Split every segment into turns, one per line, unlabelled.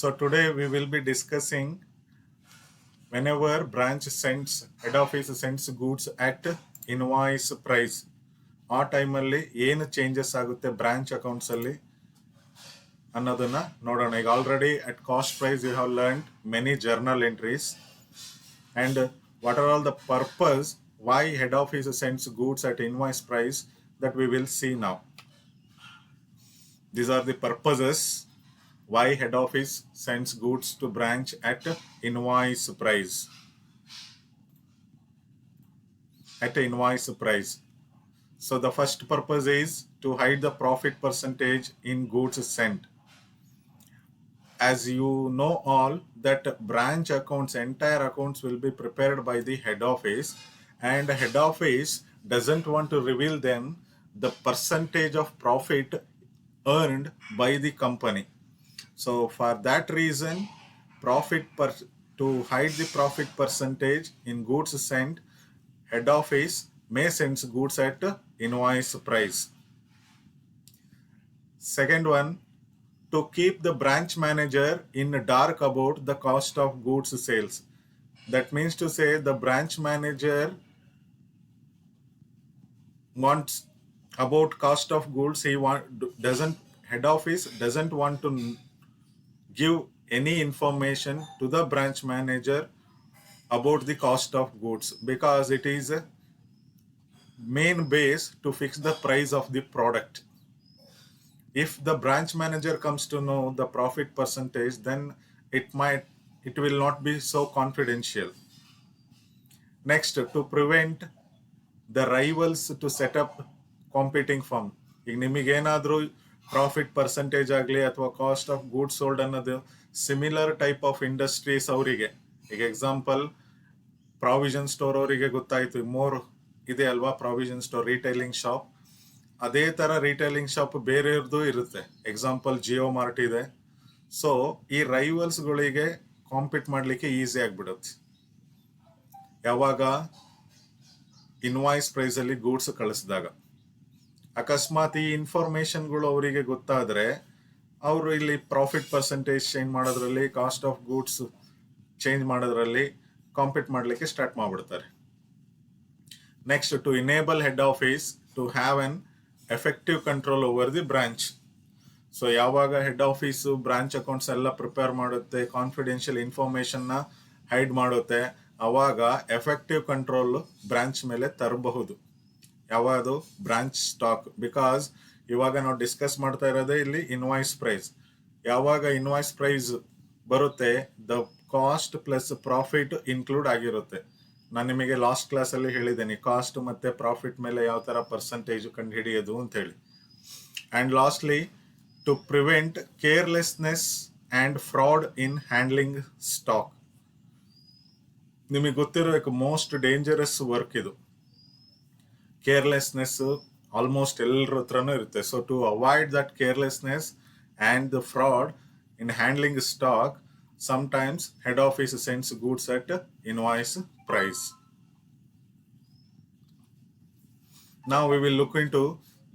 So today we will be discussing whenever branch sends, head office sends goods at invoice price, ಆ ಟೈಮಲ್ಲಿ ಏನು changes ಆಗುತ್ತೆ branch accounts ಅಲ್ಲಿ ಅನ್ನೋದನ್ನ ನೋಡೋಣ. ಈಗ already at cost price you have learned many journal entries and what are all the purpose why head office sends goods at invoice price that we will see now. These are the purposes why head office sends goods to branch at invoice price. At invoice price. So the first purpose is to hide the profit percentage in goods sent. As you know all that branch accounts, entire accounts will be prepared by the head office, and head office doesn't want to reveal them the percentage of profit earned by the company. So for that reason, to hide the profit percentage in goods sent, head office may send goods at invoice price. Second one, to keep the branch manager in dark about the cost of goods sales. That means to say the branch manager wants about cost of goods. Head office doesn't want to give any information to the branch manager about the cost of goods, because it is a main base to fix the price of the product. If the branch manager comes to know the profit percentage, then it will not be so confidential. Next, to prevent the rivals to set up competing firm. ಈಗ ನಿಮಗೇನಾದರೂ profit percentage ಆಗಲಿ ಅಥವಾ cost of goods sold ಅನ್ನೋದು similar type of industries ಅವರಿಗೆ, ಈಗ example provision store ಅವರಿಗೆ ಗೊತ್ತಾಯ್ತು more ಇದೆ ಅಲ್ವಾ, ಪ್ರಾವಿಷನ್ ಸ್ಟೋರ್ ರಿಟೈಲಿಂಗ್ ಶಾಪ್, ಅದೇ ಥರ ರಿಟೈಲಿಂಗ್ ಶಾಪ್ ಬೇರೆಯವ್ರದ್ದು ಇರುತ್ತೆ. ಎಕ್ಸಾಂಪಲ್ ಜಿಯೋ ಮಾರ್ಟ್ ಇದೆ. ಸೊ ಈ ರೈವಲ್ಸ್ಗಳಿಗೆ ಕಾಂಪೀಟ್ ಮಾಡಲಿಕ್ಕೆ ಈಸಿ ಆಗಿಬಿಡುತ್ತೆ ಯಾವಾಗ ಇನ್ವಾಯ್ಸ್ ಪ್ರೈಸಲ್ಲಿ ಗೂಡ್ಸ್ ಕಳಿಸಿದಾಗ. ಅಕಸ್ಮಾತ್ ಈ ಇನ್ಫಾರ್ಮೇಷನ್ಗಳು ಅವರಿಗೆ ಗೊತ್ತಾದರೆ ಅವರು ಇಲ್ಲಿ ಪ್ರಾಫಿಟ್ ಪರ್ಸೆಂಟೇಜ್ ಚೇಂಜ್ ಮಾಡೋದ್ರಲ್ಲಿ, ಕಾಸ್ಟ್ ಆಫ್ ಗೂಡ್ಸ್ ಚೇಂಜ್ ಮಾಡೋದ್ರಲ್ಲಿ ಕಾಂಪೀಟ್ ಮಾಡಲಿಕ್ಕೆ ಸ್ಟಾರ್ಟ್ ಮಾಡಿಬಿಡ್ತಾರೆ. Next, to enable head office to have an effective control over the branch. So ಯಾವಾಗ ಹೆಡ್ ಆಫೀಸು ಬ್ರಾಂಚ್ ಅಕೌಂಟ್ಸ್ ಎಲ್ಲ ಪ್ರಿಪೇರ್ ಮಾಡುತ್ತೆ, ಕಾನ್ಫಿಡೆನ್ಷಿಯಲ್ ಇನ್ಫಾರ್ಮೇಷನ್ನ ಹೈಡ್ ಮಾಡುತ್ತೆ, ಅವಾಗ ಎಫೆಕ್ಟಿವ್ ಕಂಟ್ರೋಲ್ ಬ್ರಾಂಚ್ ಮೇಲೆ ತರಬಹುದು. ಯಾವುದು? Branch stock. ಬಿಕಾಸ್ ಇವಾಗ ನಾವು ಡಿಸ್ಕಸ್ ಮಾಡ್ತಾ ಇರೋದೇ ಇಲ್ಲಿ ಇನ್ವಾಯ್ಸ್ ಪ್ರೈಸ್. ಯಾವಾಗ ಇನ್ವಾಯ್ಸ್ ಪ್ರೈಸ್ ಬರುತ್ತೆ, the cost plus profit include ಆಗಿರುತ್ತೆ. ನಾನು ನಿಮಗೆ ಲಾಸ್ಟ್ ಕ್ಲಾಸಲ್ಲಿ ಹೇಳಿದ್ದೇನೆ ಕಾಸ್ಟ್ ಮತ್ತು ಪ್ರಾಫಿಟ್ ಮೇಲೆ ಯಾವ ಥರ ಪರ್ಸೆಂಟೇಜ್ ಕಂಡು ಹಿಡಿಯೋದು ಅಂತ ಹೇಳಿ. And lastly, to prevent carelessness and fraud in handling stock. ನಿಮಗೆ ಗೊತ್ತಿರಬೇಕು ಮೋಸ್ಟ್ ಡೇಂಜರಸ್ ವರ್ಕ್ ಇದು. ಕೇರ್ಲೆಸ್ನೆಸ್ ಆಲ್ಮೋಸ್ಟ್ ಎಲ್ಲರ ಹತ್ರನೂ ಇರುತ್ತೆ. So to avoid that carelessness and the fraud in handling stock, sometimes head office sends goods at invoice price. Now we will look into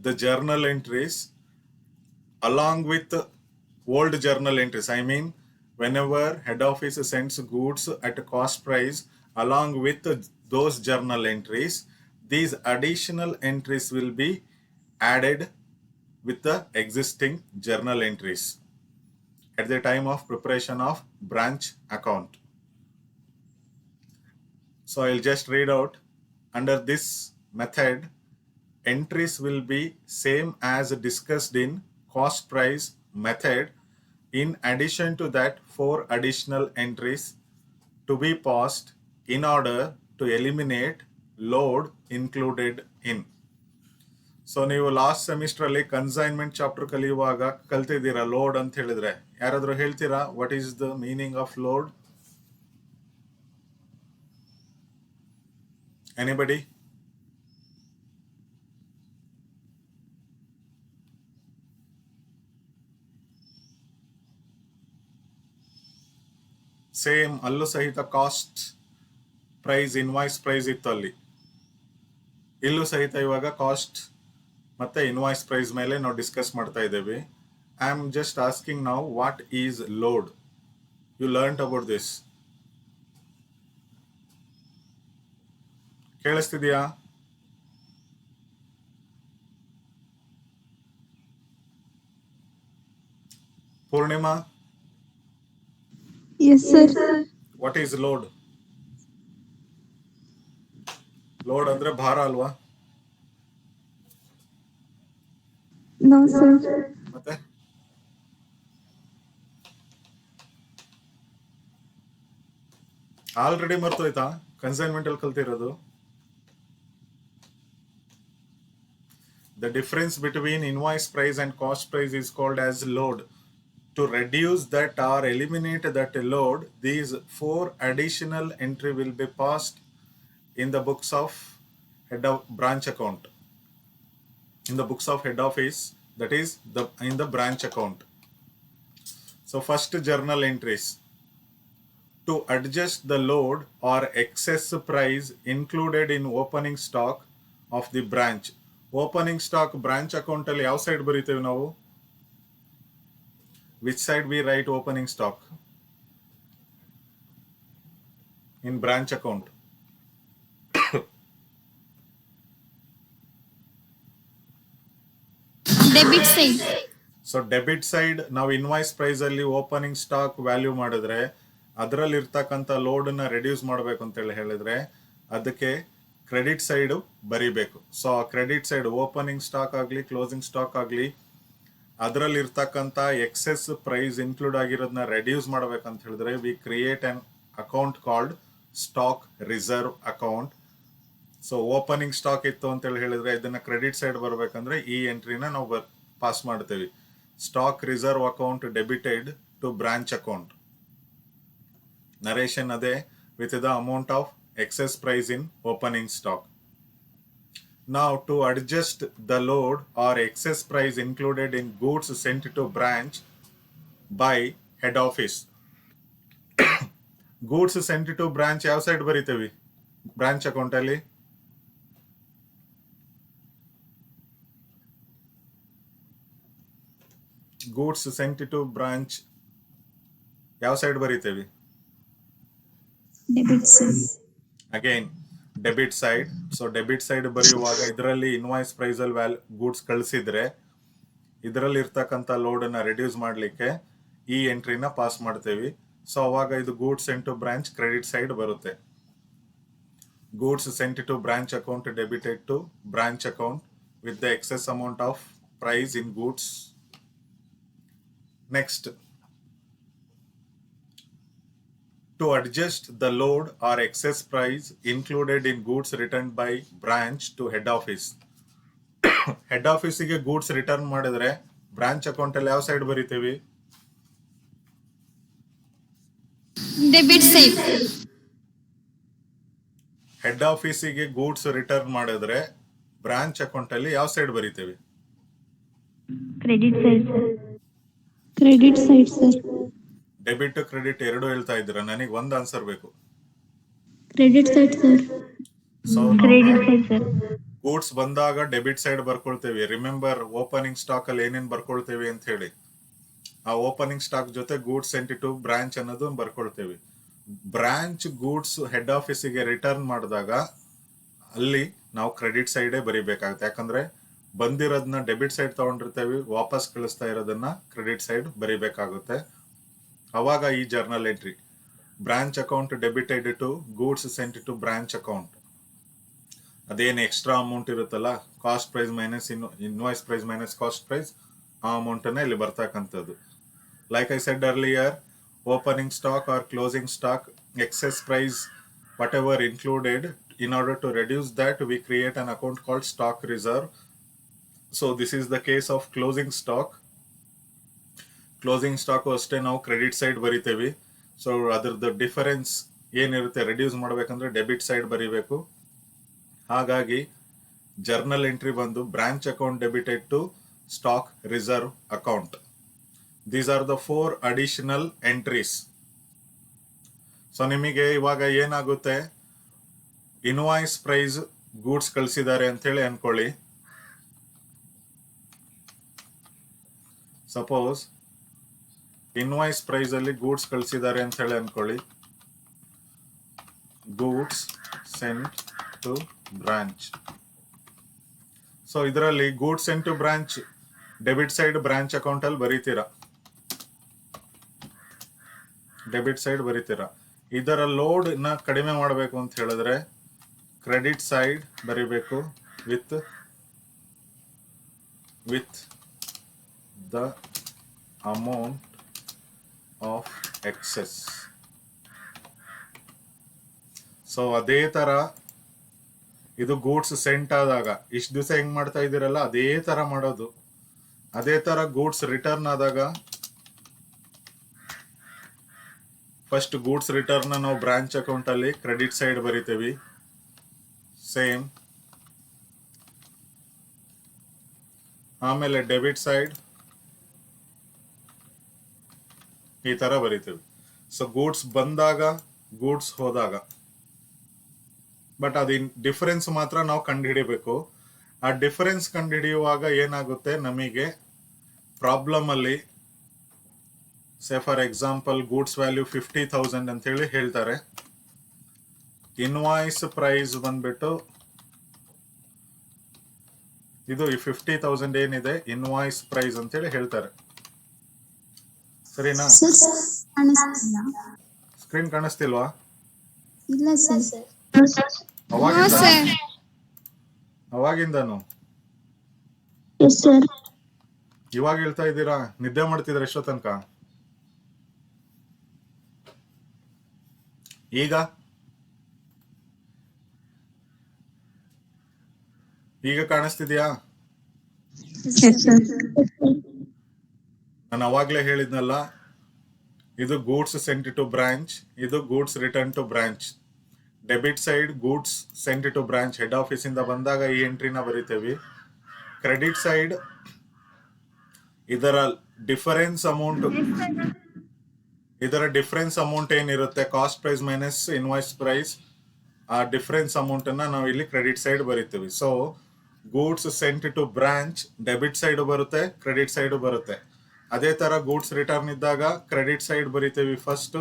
the journal entries along with old journal entries. I mean, whenever head office sends goods at cost price, along with those journal entries, these additional entries will be added with the existing journal entries at the time of preparation of branch account. So I'll just read out. Under this method, entries will be same as discussed in cost price method. In addition to that, 4 additional entries to be passed in order to eliminate load included in. So ನೀವು last ಸೆಮಿಸ್ಟ್ರಲ್ಲಿ consignment chapter ಕಲಿಯುವಾಗ ಕಲ್ತಿದ್ದೀರಾ load ಅಂತ ಹೇಳಿದ್ರೆ. ಯಾರಾದರೂ ಹೇಳ್ತೀರಾ what is the meaning off load? Anybody? Same ಅಲ್ಲೂ ಸಹಿತ cost price invoice price ಇತ್ತು ಅಲ್ಲಿ. ಇಲ್ಲೂ ಸಹಿತ ಇವಾಗ ಕಾಸ್ಟ್ ಮತ್ತೆ ಇನ್ವಾಯ್ಸ್ ಪ್ರೈಸ್ ಮೇಲೆ ನಾವು ಡಿಸ್ಕಸ್ ಮಾಡ್ತಾ ಇದ್ದೇವೆ. I am just asking now what is load. You learned about this. ಕೇಳಿಸ್ತಿದ್ಯಾ? Purnima,
Yes, sir.
What is load? Load ಅಂದ್ರೆ ಭಾರ ಅಲ್ವಾ?
No, sir.
ಮತ್ತೆ ಆಲ್ರೆಡಿ ಮರ್ತೋಯ್ತಾ ಕನ್ಸೈನ್ಮೆಂಟ್ ಅಲ್ಲಿ ಕಲ್ತಿರೋದು? The difference between invoice price and cost price is called as load. To reduce that or eliminate that load, these 4 additional entry will be passed in the books of head of branch account. In the books of head office, that is in the branch account. So first journal entries. To adjust the load or excess price included in opening stock of the branch. Opening stock branch account ಅಲ್ಲಿ ಯಾವ side ಬರೀತೇವೆ ನಾವು? Which side we write opening stock in branch account?
Debit side.
So debit side ನಾವು invoice price ಅಲ್ಲಿ opening stock value ಮಾಡಿದ್ರೆ ಅದರಲ್ಲಿ ಇರ್ತಕ್ಕಂಥ ಲೋಡನ್ನ reduce ಮಾಡಬೇಕು ಅಂತೇಳಿ ಹೇಳಿದ್ರೆ ಅದಕ್ಕೆ ಕ್ರೆಡಿಟ್ ಸೈಡ್ ಬರಿಬೇಕು. ಸೊ ಆ ಕ್ರೆಡಿಟ್ ಸೈಡ್ ಓಪನಿಂಗ್ ಸ್ಟಾಕ್ ಆಗಲಿ ಕ್ಲೋಸಿಂಗ್ ಸ್ಟಾಕ್ ಆಗಲಿ ಅದರಲ್ಲಿ ಇರ್ತಕ್ಕಂಥ ಎಕ್ಸೆಸ್ ಪ್ರೈಸ್ ಇನ್ಕ್ಲೂಡ್ ಆಗಿರೋದನ್ನ ರೆಡ್ಯೂಸ್ ಮಾಡ್ಬೇಕಂತ ಹೇಳಿದ್ರೆ we create an account called stock reserve account. So opening stock ಇತ್ತು ಅಂತೇಳಿ ಹೇಳಿದ್ರೆ ಇದನ್ನ ಕ್ರೆಡಿಟ್ ಸೈಡ್ ಬರ್ಬೇಕಂದ್ರೆ ಈ ಎಂಟ್ರಿನ ನಾವು ಪಾಸ್ ಮಾಡ್ತೇವೆ. Stock reserve account debited to branch account. Narration ಅದೇ with the amount of excess price in opening stock. Now to adjust the load or excess price included in goods sent to branch by head office. Goods sent to branch ಯಾವ side ಬರೀತೇವೆ branch account ಅಲ್ಲಿ? Goods sent to branch ಯಾವ side ಬರೀತೇವೆ?
Debit side.
Again debit side. So debit side ಬರೆಯುವಾಗ ಇದರಲ್ಲಿ invoice price ಅಲ್ಲಿ goods ಕಳಿಸಿದ್ರೆ ಇದರಲ್ಲಿ ಇರ್ತಕ್ಕಂಥ ಲೋಡ್ ಅನ್ನ ರೆಡ್ಯೂಸ್ ಮಾಡ್ಲಿಕ್ಕೆ ಈ ಎಂಟ್ರಿನ ಪಾಸ್ ಮಾಡ್ತೇವೆ. ಸೊ ಅವಾಗ ಇದು goods sent to branch credit side ಬರುತ್ತೆ. Goods sent to branch account debited to branch account with the excess amount of price in goods. Next, to adjust the load or excess price included in goods returned by branch to head office. Head ಆಫೀಸಿಗೆ goods return ಮಾಡಿದ್ರೆ branch account ಅಲ್ಲಿ ಯಾವ side ಬರೀತೀವಿ?
Debit side.
Head ಆಫೀಸಿಗೆ goods return ಮಾಡಿದ್ರೆ branch account ಅಲ್ಲಿ ಯಾವ side ಬರೀತೀವಿ?
Credit side. Credit side, sir.
Debit credit ಎರಡು ಹೇಳ್ತಾ ಇದ್ದೀರಾ, ನನಗೆ ಒಂದು ಆನ್ಸರ್ ಬೇಕು.
Credit side, sir.
So
Credit side, sir.
Goods ಬಂದಾಗ ಡೆಬಿಟ್ ಸೈಡ್ ಬರ್ಕೊಳ್ತೇವೆ. ರಿಮೆಂಬರ್ ಓಪನಿಂಗ್ ಸ್ಟಾಕ್ ಅಲ್ಲಿ ಏನೇನ್ ಬರ್ಕೊಳ್ತೇವೆ ಅಂತ ಹೇಳಿ. ಆ ಓಪನಿಂಗ್ ಸ್ಟಾಕ್ ಜೊತೆ ಗೂಡ್ಸ್ ಸೆಂಟ್ ಟು ಬ್ರಾಂಚ್ ಅನ್ನೋದು ಬರ್ಕೊಳ್ತೇವೆ. ಬ್ರಾಂಚ್ ಗೂಡ್ಸ್ ಹೆಡ್ ಆಫೀಸಿಗೆ ರಿಟರ್ನ್ ಮಾಡಿದಾಗ ಅಲ್ಲಿ ನಾವು ಕ್ರೆಡಿಟ್ ಸೈಡೇ ಬರಿಬೇಕಾಗುತ್ತೆ. ಯಾಕಂದ್ರೆ ಬಂದಿರೋದನ್ನ ಡೆಬಿಟ್ ಸೈಡ್ ತಗೊಂಡಿರ್ತೇವೆ, ವಾಪಸ್ ಕಳಿಸ್ತಾ ಇರೋದನ್ನ ಕ್ರೆಡಿಟ್ ಸೈಡ್ ಬರಿಬೇಕಾಗುತ್ತೆ. ಅವಾಗ ಈ journal entry branch account debited to goods sent to branch account. ಅದೇನು ಎಕ್ಸ್ಟ್ರಾ ಅಮೌಂಟ್ ಇರುತ್ತಲ್ಲ, cost price minus invoice price minus cost price, ಆ ಅಮೌಂಟನ್ನ ಇಲ್ಲಿ ಬರ್ತಕ್ಕಂಥದ್ದು. Like I said earlier, opening stock or closing stock excess price whatever included, in order to reduce that we create an account called stock reserve. So this is the case of closing stock. Closing stock ಅಷ್ಟೇ ನಾವು credit side ಬರಿತೇವೆ. So ಅದ್ರದ್ದು difference ಏನಿರುತ್ತೆ reduce ಮಾಡಬೇಕಂದ್ರೆ debit side ಬರಿಬೇಕು. ಹಾಗಾಗಿ journal entry ಬಂದು branch account debited to stock reserve account. These are the 4 additional entries. So ನಿಮಗೆ ಇವಾಗ ಏನಾಗುತ್ತೆ, ಇನ್ವಾಯ್ಸ್ ಪ್ರೈಸ್ ಗೂಡ್ಸ್ ಕಳಿಸಿದ್ದಾರೆ ಅಂತೇಳಿ ಅನ್ಕೊಳ್ಳಿ. ಸಪೋಸ್ ಇನ್ವಾಯ್ಸ್ ಪ್ರೈಸ್ ಅಲ್ಲಿ ಗೂಡ್ಸ್ ಕಳಿಸಿದ್ದಾರೆ ಅಂತ ಹೇಳಿ ಅನ್ಕೊಳ್ಳಿ. Goods sent to branch. So ಇದರಲ್ಲಿ goods sent to branch debit side branch account ಅಲ್ಲಿ ಬರೀತೀರಾ, ಡೆಬಿಟ್ ಸೈಡ್ ಬರೀತೀರಾ. ಇದರ ಲೋಡ್ ನ ಕಡಿಮೆ ಮಾಡಬೇಕು ಅಂತ ಹೇಳಿದ್ರೆ ಕ್ರೆಡಿಟ್ ಸೈಡ್ ಬರೀಬೇಕು with the amount of excess. So ಅದೇ ತರ ಇದು ಗೂಡ್ಸ್ ಸೆಂಟ್ ಆದಾಗ ಇಷ್ಟು ದಿವಸ ಹೆಂಗ್ ಮಾಡ್ತಾ ಇದ್ದೀರಲ್ಲ ಅದೇ ತರ ಮಾಡೋದು. ಅದೇ ತರ ಗೂಡ್ಸ್ ರಿಟರ್ನ್ ಆದಾಗ ಫಸ್ಟ್ ಗೂಡ್ಸ್ ರಿಟರ್ನ್ ನಾವು ಬ್ರಾಂಚ್ ಅಕೌಂಟ್ ಅಲ್ಲಿ ಕ್ರೆಡಿಟ್ ಸೈಡ್ ಬರಿತೀವಿ ಸೇಮ್. ಆಮೇಲೆ ಡೆಬಿಟ್ ಸೈಡ್ ಈ ತರ ಬರಿತೀವಿ. ಸೊ ಗೂಡ್ಸ್ ಬಂದಾಗ ಗೂಡ್ಸ್ ಹೋದಾಗ, ಬಟ್ ಅದಿನ್ ಡಿಫರೆನ್ಸ್ ಮಾತ್ರ ನಾವು ಕಂಡುಹಿಡಿಬೇಕು. ಆ ಡಿಫರೆನ್ಸ್ ಕಂಡುಹಿಡಿಯುವಾಗ ಏನಾಗುತ್ತೆ ನಮಗೆ ಪ್ರಾಬ್ಲಮ್ ಅಲ್ಲಿ, say for example goods value 50,000 ಅಂತ ಹೇಳಿ ಹೇಳ್ತಾರೆ. ಇನ್ವಾಯ್ಸ್ ಪ್ರೈಸ್ ಬಂದ್ಬಿಟ್ಟು ಇದು ಈ 50,000 ಏನಿದೆ ಇನ್ವಾಯ್ಸ್ ಪ್ರೈಸ್ ಅಂತ ಹೇಳಿ ಹೇಳ್ತಾರೆ. ಸರಿನಾ? ಸ್ಕ್ರೀನ್ ಕಾಣಿಸ್ತಿಲ್ವಾ?
ಇಲ್ಲ ಸರ್.
ಅವಾಗಿಂದನು ಇವಾಗ ಹೇಳ್ತಾ ಇದ್ದೀರಾ? ನಿದ್ದೆ ಮಾಡ್ತಿದ್ರ ಎಷ್ಟೋ ತನಕ? ಈಗ ಕಾಣಿಸ್ತಿದ್ಯಾ? ನಾನು ಅವಾಗ್ಲೇ ಹೇಳಿದ್ನಲ್ಲ, ಇದು ಗೂಡ್ಸ್ ಸೆಂಟ್ ಟು ಬ್ರಾಂಚ್, ಇದು goods return to branch. Debit side goods sent to branch head office ಇಂದ ಬಂದಾಗ ಈ ಎಂಟ್ರಿನ ಬರೀತೇವೆ. ಕ್ರೆಡಿಟ್ ಸೈಡ್ ಇದರ ಡಿಫರೆನ್ಸ್ ಅಮೌಂಟ್ ಏನಿರುತ್ತೆ cost price minus invoice price, ಆ ಡಿಫರೆನ್ಸ್ ಅಮೌಂಟ್ ಅನ್ನ ನಾವು ಇಲ್ಲಿ ಕ್ರೆಡಿಟ್ ಸೈಡ್ ಬರೀತೀವಿ. So goods sent to branch debit side ಬರುತ್ತೆ, ಕ್ರೆಡಿಟ್ ಸೈಡ್ ಬರುತ್ತೆ. ಅದೇ ತರ ಗೂಡ್ಸ್ ರಿಟರ್ನ್ ಇದ್ದಾಗ ಕ್ರೆಡಿಟ್ ಸೈಡ್ ಬರೀತೀವಿ ಫಸ್ಟ್,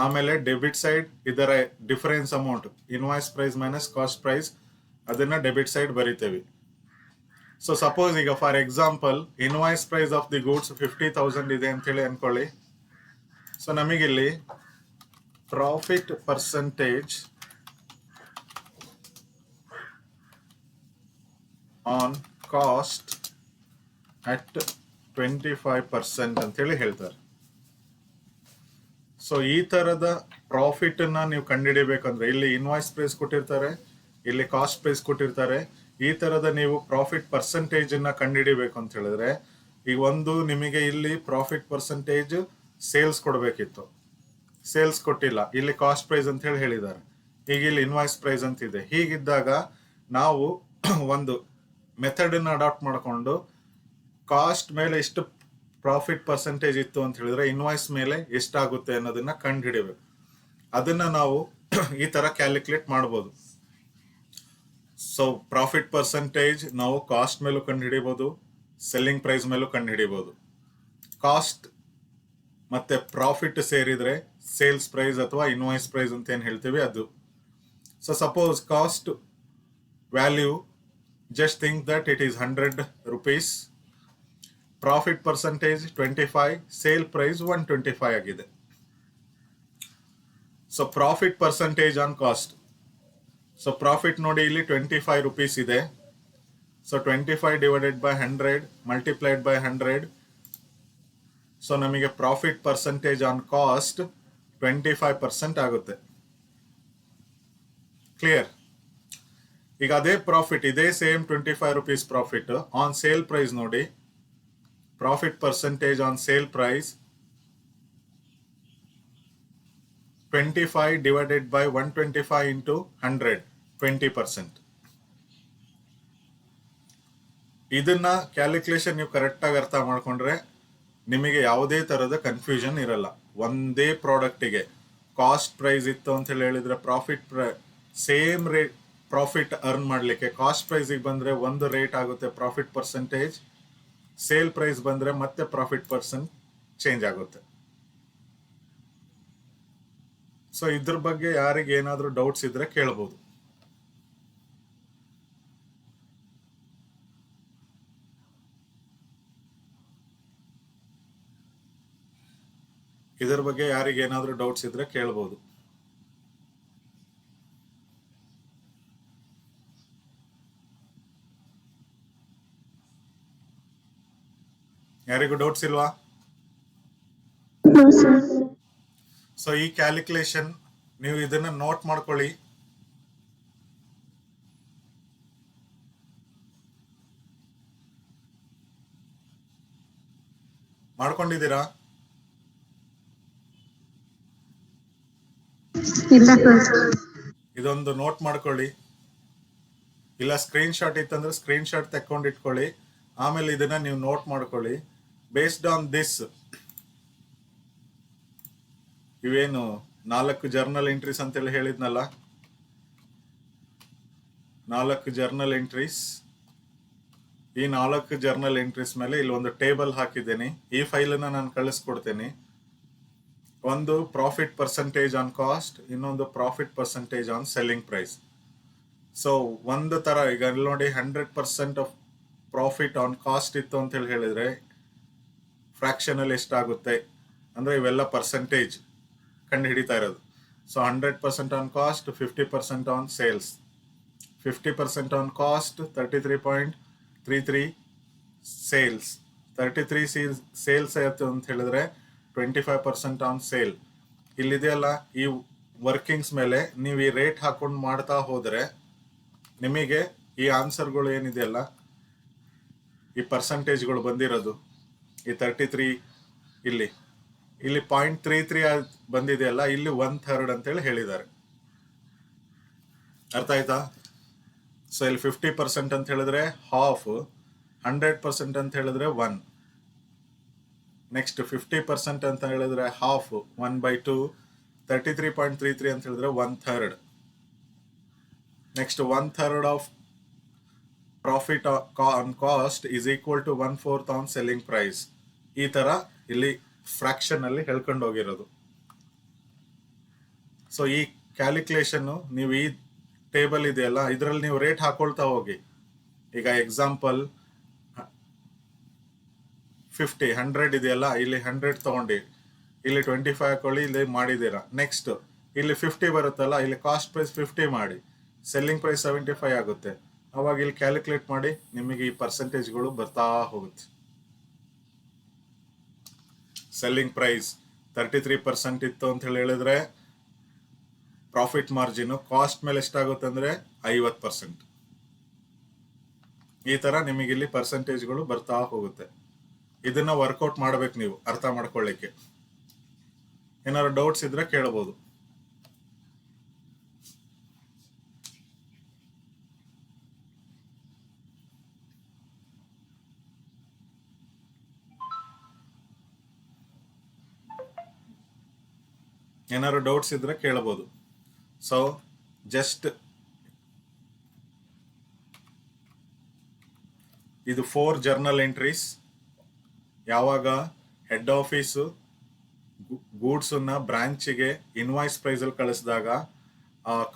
ಆಮೇಲೆ ಡೆಬಿಟ್ ಸೈಡ್ ಇದರ difference amount invoice price minus cost price ಅದನ್ನ ಡೆಬಿಟ್ ಸೈಡ್ ಬರೀತೇವೆ. ಸೊ ಸಪೋಸ್ ಈಗ for example invoice price of the goods 50,000 ಇದೆ ಅಂತ ಹೇಳಿ ಅನ್ಕೊಳ್ಳಿ. ಸೊ ನಮಗಿಲ್ಲಿ profit percentage on cost at 25% ಅಂತ ಹೇಳಿ ಹೇಳ್ತಾರೆ. ಸೊ ಈ ತರದ ಪ್ರಾಫಿಟ್ ಅನ್ನ ನೀವು ಕಂಡುಹಿಡಿಬೇಕಂದ್ರೆ ಇಲ್ಲಿ ಇನ್ವಾಯ್ಸ್ ಪ್ರೈಸ್ ಕೊಟ್ಟಿರ್ತಾರೆ, ಇಲ್ಲಿ ಕಾಸ್ಟ್ ಪ್ರೈಸ್ ಕೊಟ್ಟಿರ್ತಾರೆ. ಈ ತರದ ನೀವು ಪ್ರಾಫಿಟ್ ಪರ್ಸೆಂಟೇಜ್ ಅನ್ನ ಕಂಡುಹಿಡಿಬೇಕು ಅಂತ ಹೇಳಿದ್ರೆ, ಈಗ ಒಂದು ನಿಮಗೆ ಇಲ್ಲಿ ಪ್ರಾಫಿಟ್ ಪರ್ಸೆಂಟೇಜ್ ಸೇಲ್ಸ್ ಕೊಡಬೇಕಿತ್ತು, ಸೇಲ್ಸ್ ಕೊಟ್ಟಿಲ್ಲ, ಇಲ್ಲಿ ಕಾಸ್ಟ್ ಪ್ರೈಸ್ ಅಂತ ಹೇಳಿ ಹೇಳಿದ್ದಾರೆ, ಈಗ ಇಲ್ಲಿ ಇನ್ವಾಯ್ಸ್ ಪ್ರೈಸ್ ಅಂತ ಇದೆ. ಹೀಗಿದ್ದಾಗ ನಾವು ಒಂದು ಮೆಥಡ್ ಅನ್ನ ಅಡಾಪ್ಟ್ ಮಾಡಿಕೊಂಡು ಕಾಸ್ಟ್ ಮೇಲೆ ಎಷ್ಟು ಪ್ರಾಫಿಟ್ ಪರ್ಸೆಂಟೇಜ್ ಇತ್ತು ಅಂತ ಹೇಳಿದ್ರೆ ಇನ್ವಾಯ್ಸ್ ಮೇಲೆ ಎಷ್ಟಾಗುತ್ತೆ ಅನ್ನೋದನ್ನ ಕಂಡು ಹಿಡಿಬೇಕು. ಅದನ್ನ ನಾವು ಈ ತರ ಕ್ಯಾಲ್ಕುಲೇಟ್ ಮಾಡಬಹುದು. ಸೊ ಪ್ರಾಫಿಟ್ ಪರ್ಸೆಂಟೇಜ್ ನಾವು ಕಾಸ್ಟ್ ಮೇಲೂ ಕಂಡು ಹಿಡಿಬಹುದು, ಸೆಲ್ಲಿಂಗ್ ಪ್ರೈಸ್ ಮೇಲೂ ಕಂಡು ಹಿಡಿಬಹುದು. ಕಾಸ್ಟ್ ಮತ್ತೆ ಪ್ರಾಫಿಟ್ ಸೇರಿದ್ರೆ ಸೇಲ್ಸ್ ಪ್ರೈಸ್ ಅಥವಾ ಇನ್ವಾಯ್ಸ್ ಪ್ರೈಸ್ ಅಂತ ಏನ್ ಹೇಳ್ತೀವಿ ಅದು. So suppose cost value just think that it is 100 rupees, profit percentage 25, sale price 125 ಆಗಿದೆ. So profit percentage on cost, so profit ನೋಡಿ ಇಲ್ಲಿ 25 rupees ಇದೆ. So 25 divided by 100 multiplied by 100. So ನಮಗೆ ಪ್ರಾಫಿಟ್ ಪರ್ಸೆಂಟೇಜ್ ಆನ್ ಕಾಸ್ಟ್ 25% ಆಗುತ್ತೆ. Clear? ಈಗ ಅದೇ profit, ಇದೇ same 25 rupees profit on sale price ನೋಡಿ, profit percentage on sale price 25 divided by 125 into 100, 20%. ಇದನ್ನ ಕ್ಯಾಲ್ಕುಲೇಷನ್ ನೀವು ಕರೆಕ್ಟ್ ಆಗಿ ಅರ್ಥ ಮಾಡ್ಕೊಂಡ್ರೆ ನಿಮಗೆ ಯಾವುದೇ ತರದ ಕನ್ಫ್ಯೂಷನ್ ಇರಲ್ಲ. ಒಂದೇ ಪ್ರಾಡಕ್ಟಿಗೆ ಕಾಸ್ಟ್ ಪ್ರೈಸ್ ಇತ್ತು ಅಂತ ಹೇಳಿದ್ರೆ profit same rate profit earn ಮಾಡಲಿಕ್ಕೆ ಕಾಸ್ಟ್ ಪ್ರೈಸಿಗೆ ಬಂದ್ರೆ ಒಂದು ರೇಟ್ ಆಗುತ್ತೆ ಪ್ರಾಫಿಟ್ ಪರ್ಸೆಂಟೇಜ್, ಸೇಲ್ ಪ್ರೈಸ್ ಬಂದ್ರೆ ಮತ್ತೆ ಪ್ರಾಫಿಟ್ ಚೇಂಜ್ ಆಗುತ್ತೆ. ಸೊ ಇದ್ರ ಬಗ್ಗೆ ಯಾರಿಗೆ ಏನಾದರೂ ಡೌಟ್ಸ್ ಇದ್ರೆ ಕೇಳ್ಬೋದು. ಇದ್ರ ಬಗ್ಗೆ ಯಾರಿಗೆ ಏನಾದರೂ ಡೌಟ್ಸ್ ಇದ್ರೆ ಕೇಳ್ಬೋದು. ಯಾರಿಗೂ ಡೌಟ್ಸ್ ಇಲ್ವಾ?
No, sir.
ಸೊ ಈ ಕ್ಯಾಲ್ಕುಲೇಷನ್ ನೀವು ಇದನ್ನ ನೋಟ್ ಮಾಡ್ಕೊಳ್ಳಿ. ಮಾಡ್ಕೊಂಡಿದ್ದೀರಾ?
ಇಲ್ಲ ಸರ್.
ಇದೊಂದು ನೋಟ್ ಮಾಡ್ಕೊಳ್ಳಿ. ಇಲ್ಲ ಸ್ಕ್ರೀನ್ ಶಾಟ್ ಇತ್ತಂದ್ರೆ ಸ್ಕ್ರೀನ್ ಶಾಟ್ ತೆಕ್ಕೊಂಡು ಇಟ್ಕೊಳ್ಳಿ. ಆಮೇಲೆ ಇದನ್ನ ನೀವು ನೋಟ್ ಮಾಡ್ಕೊಳ್ಳಿ. ಬೇಸ್ಡ್ ಆನ್ ದಿಸ್ ಇವೇನು 4 ಜರ್ನಲ್ ಎಂಟ್ರೀಸ್ ಅಂತೇಳಿ ಹೇಳಿದ್ನಲ್ಲ, 4 ಜರ್ನಲ್ ಎಂಟ್ರೀಸ್. ಈ 4 ಜರ್ನಲ್ ಎಂಟ್ರೀಸ್ ಮೇಲೆ ಇಲ್ಲಿ ಒಂದು ಟೇಬಲ್ ಹಾಕಿದ್ದೇನೆ. ಈ ಫೈಲನ್ನು ನಾನು ಕಳಿಸ್ಕೊಡ್ತೇನೆ. ಒಂದು ಪ್ರಾಫಿಟ್ ಪರ್ಸೆಂಟೇಜ್ ಆನ್ ಕಾಸ್ಟ್, ಇನ್ನೊಂದು profit percentage on selling price. So ಒಂದು ತರ ಈಗ ಇಲ್ಲಿ ನೋಡಿ 100% ಆಫ್ ಪ್ರಾಫಿಟ್ ಆನ್ ಕಾಸ್ಟ್ ಇತ್ತು ಅಂತ ಹೇಳಿದ್ರೆ ಫ್ರಾಕ್ಷನ್ ಅಲ್ಲಿ ಎಷ್ಟಾಗುತ್ತೆ ಅಂದ್ರೆ ಇವೆಲ್ಲ ಪರ್ಸೆಂಟೇಜ್ ಕಂಡು ಹಿಡಿತಾ ಇರೋದು. So 100% on cost, 50% on sales. 50% on cost 33.33 sales. 33 sales ಆಯ್ತು ಅಂತ ಹೇಳಿದ್ರೆ 25% ಆನ್ ಸೇಲ್. ಇಲ್ಲಿದೆಯಲ್ಲ ಈ ವರ್ಕಿಂಗ್ಸ್ ಮೇಲೆ ನೀವು ಈ ರೇಟ್ ಹಾಕೊಂಡು ಮಾಡ್ತಾ ಹೋದರೆ ನಿಮಗೆ ಈ ಆನ್ಸರ್ಗಳು ಏನಿದೆಯಲ್ಲ, ಈ ಪರ್ಸೆಂಟೇಜ್ಗಳು ಬಂದಿರೋದು ಈ 33 ಇಲ್ಲಿ 0.33 ಬಂದಿದೆಯಲ್ಲ, ಇಲ್ಲಿ 1/3 ಅಂತೇಳಿ ಹೇಳಿದ್ದಾರೆ. ಅರ್ಥ ಆಯ್ತಾ? ಸೊ ಇಲ್ಲಿ 50% ಅಂತ ಹೇಳಿದ್ರೆ ಹಾಫ್, 100% ಅಂತ ಹೇಳಿದ್ರೆ 1. ನೆಕ್ಸ್ಟ್ 50% ಅಂತ ಹೇಳಿದ್ರೆ ಹಾಫ್ 1/2, 33.33 ಅಂತ ಹೇಳಿದ್ರೆ 1/3. Next 1/3 of profit on cost is equal to 1/4 on selling price. ಈ ತರ ಇಲ್ಲಿ ಫ್ರಾಕ್ಷನ್ ಅಲ್ಲಿ ಹೇಳ್ಕೊಂಡು ಹೋಗಿರೋದು. ಸೊ ಈ ಕ್ಯಾಲ್ಕುಲೇಷನ್ ನೀವು ಈ ಟೇಬಲ್ ಇದೆಯಲ್ಲ ಇದರಲ್ಲಿ ನೀವು ರೇಟ್ ಹಾಕೊಳ್ತಾ ಹೋಗಿ. ಈಗ ಎಕ್ಸಾಂಪಲ್ 100 ಇದೆಯಲ್ಲ, ಇಲ್ಲಿ 100 ತಗೊಂಡು ಇಲ್ಲಿ 25 ಹಾಕೊಳ್ಳಿ, ಇಲ್ಲಿ ಮಾಡಿದ್ದೀರಾ. ನೆಕ್ಸ್ಟ್ ಇಲ್ಲಿ 50 ಬರುತ್ತಲ್ಲ, ಇಲ್ಲಿ ಕಾಸ್ಟ್ ಪ್ರೈಸ್ 50 ಮಾಡಿ, ಸೆಲ್ಲಿಂಗ್ ಪ್ರೈಸ್ 75 ಆಗುತ್ತೆ. ಅವಾಗ ಇಲ್ಲಿ ಕ್ಯಾಲ್ಕುಲೇಟ್ ಮಾಡಿ ನಿಮಗೆ ಈ ಪರ್ಸೆಂಟೇಜ್ಗಳು ಬರ್ತಾ ಹೋಗುತ್ತೆ. ಸೆಲ್ಲಿಂಗ್ ಪ್ರೈಸ್ 33% ಇತ್ತು ಅಂತ ಹೇಳಿದ್ರೆ ಪ್ರಾಫಿಟ್ ಮಾರ್ಜಿನ್ ಕಾಸ್ಟ್ ಮೇಲೆ ಎಷ್ಟಾಗುತ್ತೆ ಅಂದ್ರೆ 50%. ಈ ತರ ನಿಮಗೆ ಇಲ್ಲಿ ಪರ್ಸೆಂಟೇಜ್ಗಳು ಬರ್ತಾ ಹೋಗುತ್ತೆ. ಇದನ್ನ ವರ್ಕೌಟ್ ಮಾಡ್ಬೇಕು ನೀವು ಅರ್ಥ ಮಾಡ್ಕೊಳ್ಳಿಕ್ಕೆ. ಏನಾದ್ರು ಡೌಟ್ಸ್ ಇದ್ರೆ ಕೇಳಬಹುದು. ಏನಾದ್ರು ಡೌಟ್ಸ್ ಇದ್ರೆ ಕೇಳಬಹುದು. ಸೊ ಜಸ್ಟ್ ಇದು 4 ಜರ್ನಲ್ ಎಂಟ್ರೀಸ್. ಯಾವಾಗ ಹೆಡ್ ಆಫೀಸು ಗೂಡ್ಸನ್ನ ಬ್ರಾಂಚಿಗೆ ಇನ್ವಾಯ್ಸ್ ಪ್ರೈಸಲ್ಲಿ ಕಳಿಸಿದಾಗ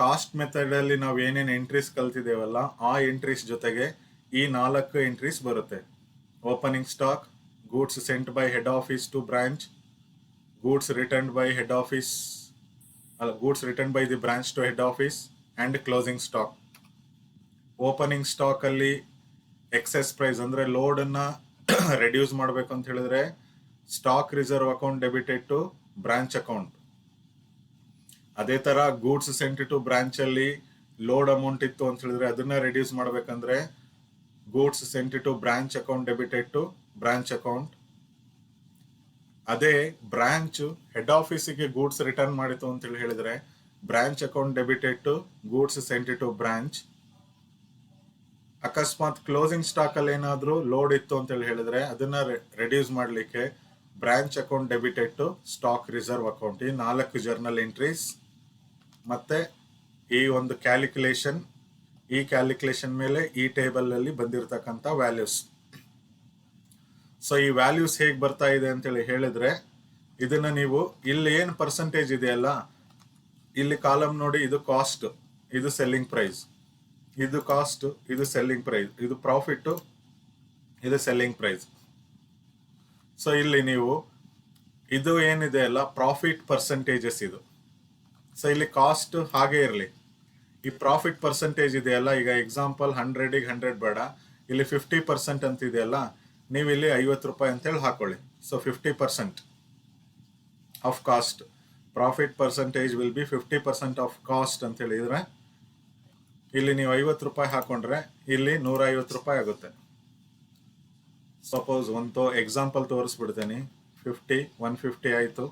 ಕಾಸ್ಟ್ ಮೆಥಡಲ್ಲಿ ನಾವು ಏನೇನು ಎಂಟ್ರೀಸ್ ಕಲ್ತಿದ್ದೇವಲ್ಲ ಆ ಎಂಟ್ರೀಸ್ ಜೊತೆಗೆ ಈ 4 ಎಂಟ್ರೀಸ್ ಬರುತ್ತೆ. Opening stock, goods sent by head office to branch, goods returned by head office, goods returned by the branch to head office, and closing stock. Opening stock ಅಲ್ಲಿ excess price ಅಂದ್ರೆ load ಅನ್ನ reduce ಮಾಡಬೇಕು ಅಂತ ಹೇಳಿದ್ರೆ stock reserve account debited to branch account. ಅದೇ ತರ goods sent to branch ಅಲ್ಲಿ load amount ಇತ್ತು ಅಂತ ಹೇಳಿದ್ರೆ ಅದನ್ನ ರೆಡ್ಯೂಸ್ ಮಾಡಬೇಕಂದ್ರೆ goods sent to branch account debited to branch account. ಅದೇ ಬ್ರಾಂಚ್ ಹೆಡ್ ಆಫೀಸಿಗೆ ಗೂಡ್ಸ್ ರಿಟರ್ನ್ ಮಾಡಿತು ಅಂತ ಹೇಳಿದ್ರೆ branch account debited to goods sent to branch. ಅಕಸ್ಮಾತ್ ಕ್ಲೋಸಿಂಗ್ ಸ್ಟಾಕ್ ಅಲ್ಲಿ ಏನಾದ್ರೂ ಲೋಡ್ ಇತ್ತು ಅಂತ ಹೇಳಿದ್ರೆ ಅದನ್ನ ರೆಡ್ಯೂಸ್ ಮಾಡಲಿಕ್ಕೆ branch account debited to stock reserve account. ಈ 4 ಜರ್ನಲ್ ಎಂಟ್ರೀಸ್ ಮತ್ತೆ ಈ ಒಂದು ಕ್ಯಾಲ್ಕುಲೇಷನ್, ಈ ಕ್ಯಾಲ್ಕುಲೇಷನ್ ಮೇಲೆ ಈ ಟೇಬಲ್ ಅಲ್ಲಿ ಬಂದಿರತಕ್ಕಂಥ ವ್ಯಾಲ್ಯೂಸ್. ಸೊ ಈ ವ್ಯಾಲ್ಯೂಸ್ ಹೇಗೆ ಬರ್ತಾ ಇದೆ ಅಂತೇಳಿ ಹೇಳಿದ್ರೆ, ಇದನ್ನ ನೀವು ಇಲ್ಲಿ ಏನು ಪರ್ಸೆಂಟೇಜ್ ಇದೆಯಲ್ಲ, ಇಲ್ಲಿ ಕಾಲಮ್ ನೋಡಿ, ಇದು ಕಾಸ್ಟ್, ಇದು ಸೆಲ್ಲಿಂಗ್ ಪ್ರೈಸ್, ಇದು ಕಾಸ್ಟ್, ಇದು ಸೆಲ್ಲಿಂಗ್ ಪ್ರೈಸ್, ಇದು ಪ್ರಾಫಿಟ್, ಇದು ಸೆಲ್ಲಿಂಗ್ ಪ್ರೈಸ್. ಸೊ ಇಲ್ಲಿ ನೀವು ಇದು ಏನಿದೆ ಅಲ್ಲ, ಪ್ರಾಫಿಟ್ ಪರ್ಸೆಂಟೇಜಸ್ ಇದು. ಸೊ ಇಲ್ಲಿ ಕಾಸ್ಟ್ ಹಾಗೆ ಇರಲಿ, ಈ ಪ್ರಾಫಿಟ್ ಪರ್ಸೆಂಟೇಜ್ ಇದೆಯಲ್ಲ, ಈಗ ಎಕ್ಸಾಂಪಲ್ 100ಗೆ 100 ಬೇಡ, ಇಲ್ಲಿ 50% ಅಂತ ಇದೆಯಲ್ಲ, ನೀವು ಇಲ್ಲಿ 50 ರೂಪಾಯಿ ಅಂತೇಳಿ ಹಾಕೊಳ್ಳಿ. So 50% of cost, profit percentage will be 50% of cost ಅಂತ ಹೇಳಿದ್ರೆ, ಇಲ್ಲಿ ನೀವು 50 ರೂಪಾಯಿ ಹಾಕೊಂಡ್ರೆ ಇಲ್ಲಿ 150 ರೂಪಾಯಿ ಆಗುತ್ತೆ. ಸಪೋಸ್ ಒಂದು ಎಕ್ಸಾಂಪಲ್ ತೋರಿಸ್ಬಿಡ್ತೇನೆ. 150 ಆಯಿತು.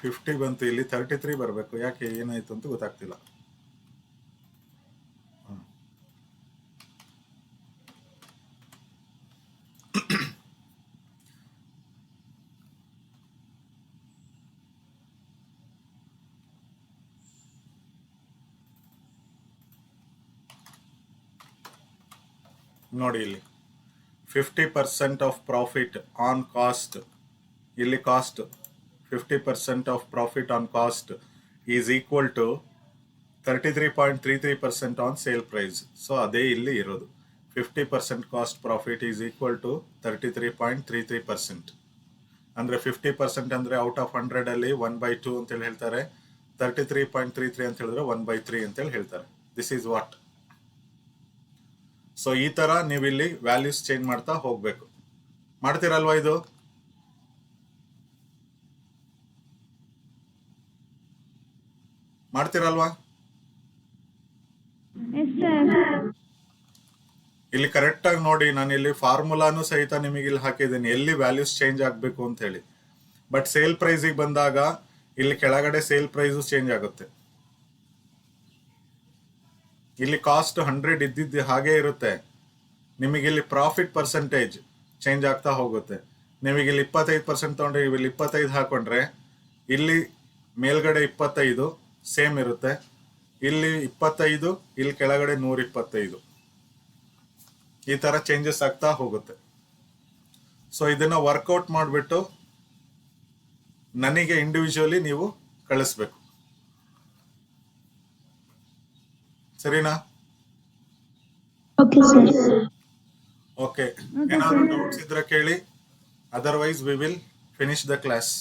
ಫಿಫ್ಟಿ ಬಂತು, ಇಲ್ಲಿ 33 ಬರಬೇಕು. ಯಾಕೆ, ಏನಾಯ್ತು ಅಂತ ಗೊತ್ತಾಗ್ತಿಲ್ಲ. ನೋಡಿ ಇಲ್ಲಿ 50% ಆಫ್ ಪ್ರಾಫಿಟ್ ಆನ್ ಕಾಸ್ಟ್, ಇಲ್ಲಿ cost 50% of profit on cost is equal to 33.33% on sale price. So ಅದೇ ಇಲ್ಲಿ ಇರೋದು, 50% cost profit is equal to 33.33%. ಅಂದರೆ 50% ಅಂದರೆ ಔಟ್ ಆಫ್ 100 ಅಲ್ಲಿ 1/2 ಅಂತೇಳಿ ಹೇಳ್ತಾರೆ. 33.33 ಅಂತ ಹೇಳಿದ್ರೆ 1/3 ಅಂತೇಳಿ ಹೇಳ್ತಾರೆ. This is what. ಸೊ ಈ ತರ ನೀವು ಇಲ್ಲಿ ವ್ಯಾಲ್ಯೂಸ್ ಚೇಂಜ್ ಮಾಡ್ತಾ ಹೋಗ್ಬೇಕು. ಮಾಡ್ತೀರಲ್ವಾ? ಇದು ಮಾಡ್ತೀರಲ್ವಾ? ಇಲ್ಲಿ ಕರೆಕ್ಟ್ ಆಗಿ ನೋಡಿ, ನಾನು ಇಲ್ಲಿ ಫಾರ್ಮುಲಾನು ಸಹಿತ ನಿಮಗೆ ಇಲ್ಲಿ ಹಾಕಿದ್ದೀನಿ, ಎಲ್ಲಿ ವ್ಯಾಲ್ಯೂಸ್ ಚೇಂಜ್ ಆಗಬೇಕು ಅಂತ ಹೇಳಿ. ಬಟ್ ಸೇಲ್ ಪ್ರೈಸಿಗೆ ಬಂದಾಗ ಇಲ್ಲಿ ಕೆಳಗಡೆ ಸೇಲ್ ಪ್ರೈಸು ಚೇಂಜ್ ಆಗುತ್ತೆ. ಇಲ್ಲಿ ಕಾಸ್ಟ್ 100 ಇದ್ದಿದ್ದು ಹಾಗೆ ಇರುತ್ತೆ. ನಿಮಗಿಲ್ಲಿ ಪ್ರಾಫಿಟ್ ಪರ್ಸೆಂಟೇಜ್ ಚೇಂಜ್ ಆಗ್ತಾ ಹೋಗುತ್ತೆ. ನಿಮಗಿಲ್ಲಿ 25% ತೊಗೊಂಡ್ರೆ ಇಲ್ಲಿ 25 ಹಾಕೊಂಡ್ರೆ ಇಲ್ಲಿ ಮೇಲ್ಗಡೆ 25 ಸೇಮ್ ಇರುತ್ತೆ, ಇಲ್ಲಿ 25, ಇಲ್ಲಿ ಕೆಳಗಡೆ 125. ಈ ತರ ಚೇಂಜಸ್ ಆಗ್ತಾ ಹೋಗುತ್ತೆ. ಸೊ ಇದನ್ನ ವರ್ಕೌಟ್ ಮಾಡಿಬಿಟ್ಟು ನನಗೆ ಇಂಡಿವಿಜುವಲಿ ನೀವು ಕಳಿಸ್ಬೇಕು. ಸರಿನಾ?
Okay, sir.
ಓಕೆ, ಏನಾದ್ರು ಡೌಟ್ಸ್ ಇದ್ರೆ ಕೇಳಿ, otherwise we will finish the class.